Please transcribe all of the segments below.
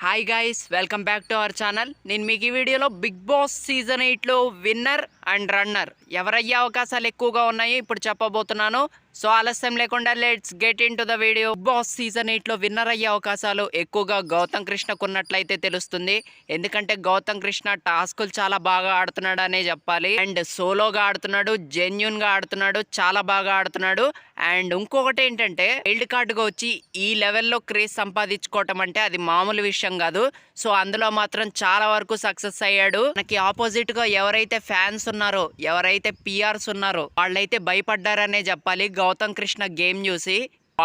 Hi guys, welcome back to our channel. నేను మీకు ఈ వీడియోలో బిగ్ బాస్ సీజన్ 8లో విన్నర్ అండ్ రన్నర్ ఎవరయ్యే అవకాశాలు ఎక్కువగా ఉన్నాయో ఇప్పుడు చెప్పబోతున్నాను. సో ఆలస్యం లేకుండా let's get into the video. Bigg Boss season 8లో విన్నర్ అయ్యే అవకాశాలు ఎక్కువగా గౌతమ్ కృష్ణకు ఉన్నట్లయితే తెలుస్తుంది. ఎందుకంటే గౌతమ్ కృష్ణ టాస్కులు చాలా బాగా ఆడుతున్నాడు అనే చెప్పాలి. అండ్ సోలోగా ఆడుతున్నాడు, జెన్యున్గా ఆడుతున్నాడు, చాలా బాగా ఆడుతున్నాడు. అండ్ ఇంకొకటి ఏంటంటే వైల్డ్ కార్డుగా వచ్చి ఈ లెవెల్లో క్రేజ్ సంపాదించుకోవటం అంటే అది మామూలు విషయం కాదు. సో అందులో మాత్రం చాలా వరకు సక్సెస్ అయ్యాడు. మనకి ఆపోజిట్ గా ఎవరైతే ఫ్యాన్స్ ఉన్నారో, ఎవరైతే పిఆర్స్ ఉన్నారో వాళ్ళైతే భయపడ్డారనే చెప్పాలి గౌతమ్ కృష్ణ గేమ్ చూసి.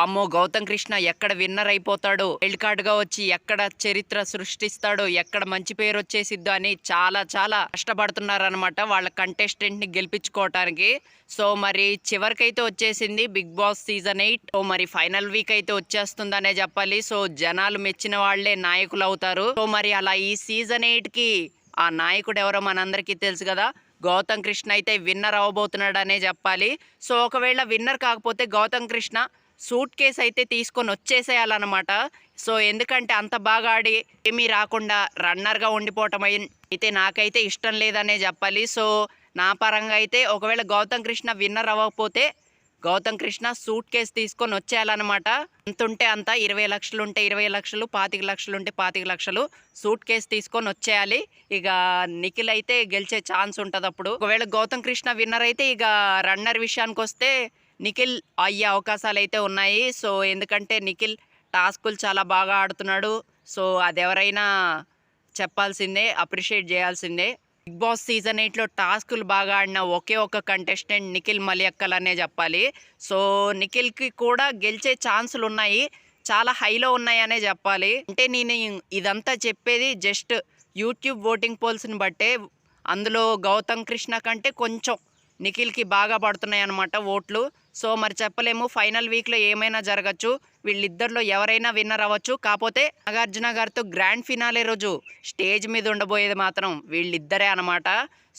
అమ్మో, గౌతమ్ కృష్ణ ఎక్కడ విన్నర్ అయిపోతాడు, వైల్డ్ కార్డ్ గా వచ్చి ఎక్కడ చరిత్ర సృష్టిస్తాడు, ఎక్కడ మంచి పేరు వచ్చేసిద్దో అని చాలా చాలా కష్టపడుతున్నారనమాట వాళ్ళ కంటెస్టెంట్ ని గెలిపించుకోవటానికి. సో మరి చివరికైతే వచ్చేసింది బిగ్ బాస్ సీజన్ 8. సో మరి ఫైనల్ వీక్ అయితే వచ్చేస్తుందనే చెప్పాలి. సో జనాలు మెచ్చిన వాళ్లే నాయకులు అవుతారు. సో మరి అలా ఈ సీజన్ 8 కి ఆ నాయకుడు ఎవరో మనందరికీ తెలుసు కదా, గౌతమ్ కృష్ణ అయితే విన్నర్ అవ్వబోతున్నాడు అనే చెప్పాలి. సో ఒకవేళ విన్నర్ కాకపోతే గౌతమ్ కృష్ణ సూట్ కేస్ అయితే తీసుకొని వచ్చేసేయాలన్నమాట. సో ఎందుకంటే అంత బాగా ఆడి ఏమీ రాకుండా రన్నర్గా ఉండిపోవటం అయితే నాకైతే ఇష్టం లేదనే చెప్పాలి. సో నా పరంగా అయితే ఒకవేళ గౌతమ్ కృష్ణ విన్నర్ అవ్వకపోతే గౌతమ్ కృష్ణ సూట్ కేస్ తీసుకొని వచ్చేయాలన్నమాట. అంత ఉంటే అంత, 20 లక్షలు ఉంటే 20 లక్షలు, 25 లక్షలు ఉంటే 25 లక్షలు సూట్ కేస్ తీసుకొని వచ్చేయాలి. ఇక నిఖిల్ అయితే గెలిచే ఛాన్స్ ఉంటుంది అప్పుడు. ఒకవేళ గౌతమ్ కృష్ణ విన్నర్ అయితే ఇక రన్నర్ విషయానికి వస్తే నిఖిల్ అయ్యే అవకాశాలు అయితే ఉన్నాయి. సో ఎందుకంటే నిఖిల్ టాస్కులు చాలా బాగా ఆడుతున్నాడు. సో అది ఎవరైనా చెప్పాల్సిందే, అప్రిషియేట్ చేయాల్సిందే. బిగ్ బాస్ సీజన్ 8లో టాస్కులు బాగా ఆడిన ఒకే ఒక కంటెస్టెంట్ నిఖిల్ మలియక్కల్ అనే చెప్పాలి. సో నిఖిల్కి కూడా గెలిచే ఛాన్సులు ఉన్నాయి, చాలా హైలో ఉన్నాయనే చెప్పాలి. అంటే నేను ఇదంతా చెప్పేది జస్ట్ యూట్యూబ్ ఓటింగ్ పోల్స్ని బట్టే. అందులో గౌతమ్ కృష్ణ కంటే కొంచెం నిఖిల్కి బాగా పడుతున్నాయి అన్నమాట ఓట్లు. సో మరి చెప్పలేము, ఫైనల్ వీక్లో ఏమైనా జరగచ్చు, వీళ్ళిద్దరిలో ఎవరైనా విన్నర్ అవ్వచ్చు. కాకపోతే నాగార్జున గారితో గ్రాండ్ ఫినాలే రోజు స్టేజ్ మీద ఉండబోయేది మాత్రం వీళ్ళిద్దరే అనమాట.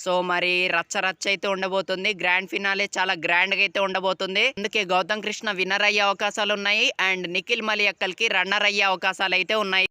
సో మరి రచ్చ రచ్చ అయితే ఉండబోతుంది. గ్రాండ్ ఫినాలే చాలా గ్రాండ్గా అయితే ఉండబోతుంది. అందుకే గౌతమ్ కృష్ణ విన్నర్ అయ్యే అవకాశాలు ఉన్నాయి అండ్ నిఖిల్ మలియక్కల్కి రన్నర్ అయ్యే అవకాశాలు అయితే ఉన్నాయి.